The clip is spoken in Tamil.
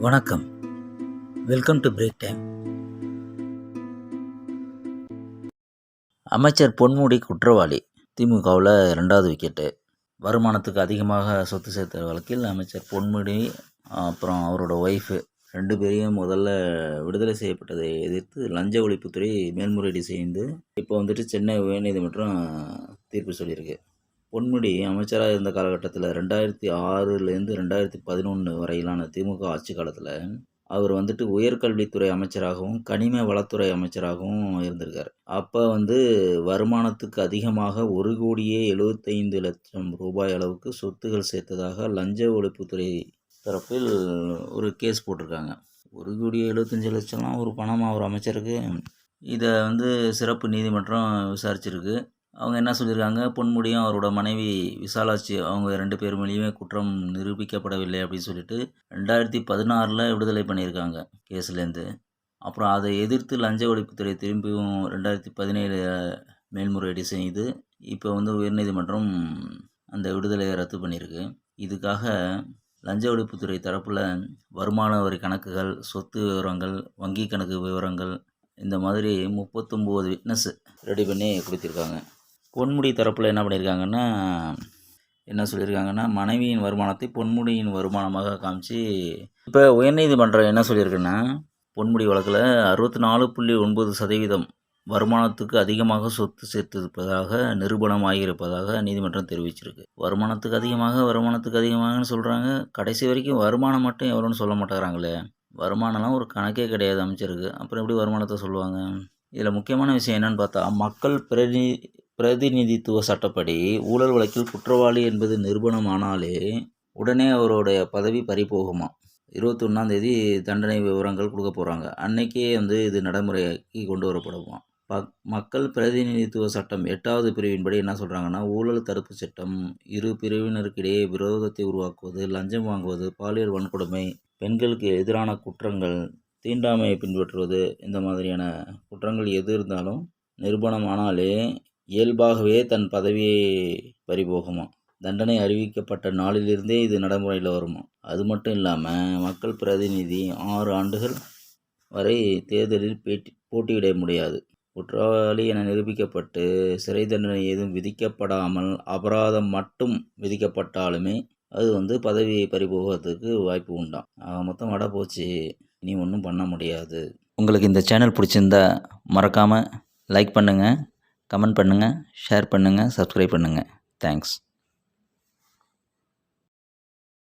வணக்கம். Welcome to break time. அமைச்சர் பொன்முடி குற்றவாளி. திமுகவில் 2வது விக்கெட்டு. வருமானத்துக்கு அதிகமாக சொத்து சேர்த்த வழக்கில் அமைச்சர் பொன்முடி அப்புறம் அவரோட ஒய்ஃபு 2 பேரையும் முதல்ல விடுதலை செய்யப்பட்டதை எதிர்த்து லஞ்ச ஒழிப்புத்துறை மேல்முறையீடு செய்து இப்போ சென்னை உயர்நீதிமன்றம் தீர்ப்பு சொல்லியிருக்கு. பொன்முடி அமைச்சராக இருந்த காலகட்டத்தில் 2006லேருந்து 2011 வரையிலான திமுக ஆட்சி காலத்தில் அவர் உயர்கல்வித்துறை அமைச்சராகவும் கனிம வளத்துறை அமைச்சராகவும் இருந்திருக்கார். அப்போ வருமானத்துக்கு அதிகமாக 1,75,00,000 ரூபாய் அளவுக்கு சொத்துகள் சேர்த்ததாக லஞ்ச ஒழிப்புத்துறை தரப்பில் ஒரு கேஸ் போட்டிருக்காங்க. 1,75,00,000 ஒரு பணமாக ஒரு அமைச்சருக்கு. இதை சிறப்பு நீதிமன்றம் விசாரிச்சிருக்கு. அவங்க என்ன சொல்லியிருக்காங்க, பொன்முடியும் அவரோட மனைவி விசாலாட்சி அவங்க 2 பேர் மேலேயுமே குற்றம் நிரூபிக்கப்படவில்லை அப்படின்னு சொல்லிட்டு 2016 விடுதலை பண்ணியிருக்காங்க கேஸ்லேருந்து. அப்புறம் அதை எதிர்த்து லஞ்ச ஒழிப்புத்துறை திரும்பியும் 2017 மேல்முறையீடு செய்து இப்போ உயர்நீதிமன்றம் அந்த விடுதலையை ரத்து பண்ணியிருக்கு. இதுக்காக லஞ்ச ஒழிப்புத்துறை தரப்பில் வருமான வரி கணக்குகள், சொத்து விவரங்கள், வங்கி கணக்கு விவரங்கள், இந்த மாதிரி 39 விட்னஸ் ரெடி பண்ணி கொடுத்திருக்காங்க. பொன்முடி தரப்பில் என்ன பண்ணியிருக்காங்கன்னா, என்ன சொல்லியிருக்காங்கன்னா, மனைவியின் வருமானத்தை பொன்முடியின் வருமானமாக காமிச்சு இப்போ உயர்நீதிமன்றம் என்ன சொல்லியிருக்குன்னா, பொன்முடி வழக்கில் 64.9% வருமானத்துக்கு அதிகமாக சொத்து சேர்த்திருப்பதாக நிரூபணம் ஆகியிருப்பதாக நீதிமன்றம் தெரிவிச்சிருக்கு. வருமானத்துக்கு அதிகமாகன்னு சொல்கிறாங்க. கடைசி வரைக்கும் வருமானம் மட்டும் எவ்வளோன்னு சொல்ல மாட்டேங்கிறாங்களே. வருமானம்லாம் ஒரு கணக்கே கிடையாது அமைச்சருக்கு. அப்புறம் எப்படி வருமானத்தை சொல்லுவாங்க? இதில் முக்கியமான விஷயம் என்னென்னு பார்த்தா, மக்கள் பிரதிநிதித்துவ சட்டப்படி ஊழல் வழக்கில் குற்றவாளி என்பது நிரூபணமானாலே உடனே அவருடைய பதவி பறிபோகுமா. 21ஆம் தேதி தண்டனை விவரங்கள் கொடுக்க போகிறாங்க. அன்னைக்கே இது நடைமுறைக்கு கொண்டு வரப்படுமா. மக்கள் பிரதிநிதித்துவ சட்டம் 8வது பிரிவின்படி என்ன சொல்கிறாங்கன்னா, ஊழல் தடுப்பு சட்டம் இரு பிரிவினருக்கிடையே விரோதத்தை உருவாக்குவது, லஞ்சம் வாங்குவது, பாலியல் வன்கொடுமை, பெண்களுக்கு எதிரான குற்றங்கள், தீண்டாமையை பின்பற்றுவது, இந்த மாதிரியான குற்றங்கள் எது இருந்தாலும் நிரூபணமானாலே இயல்பாகவே தன் பதவியை பறிபோகுமா. தண்டனை அறிவிக்கப்பட்ட நாளிலிருந்தே இது நடைமுறையில் வருமா. அது மட்டும் இல்லாமல் மக்கள் பிரதிநிதி 6 ஆண்டுகள் வரை தேர்தலில் போட்டியிட முடியாது. குற்றவாளி என நிரூபிக்கப்பட்டு சிறை தண்டனை ஏதும் விதிக்கப்படாமல் அபராதம் மட்டும் விதிக்கப்பட்டாலுமே அது பதவியை பறிபோகிறதுக்கு வாய்ப்பு உண்டாம். மொத்தம் வடை போச்சு, இனி ஒன்றும் பண்ண முடியாது. உங்களுக்கு இந்த சேனல் பிடிச்சிருந்தா மறக்காமல் லைக் பண்ணுங்கள், கமெண்ட் பண்ணுங்கள், ஷேர் பண்ணுங்கள், சப்ஸ்கிரைப் பண்ணுங்கள். தேங்க்ஸ்.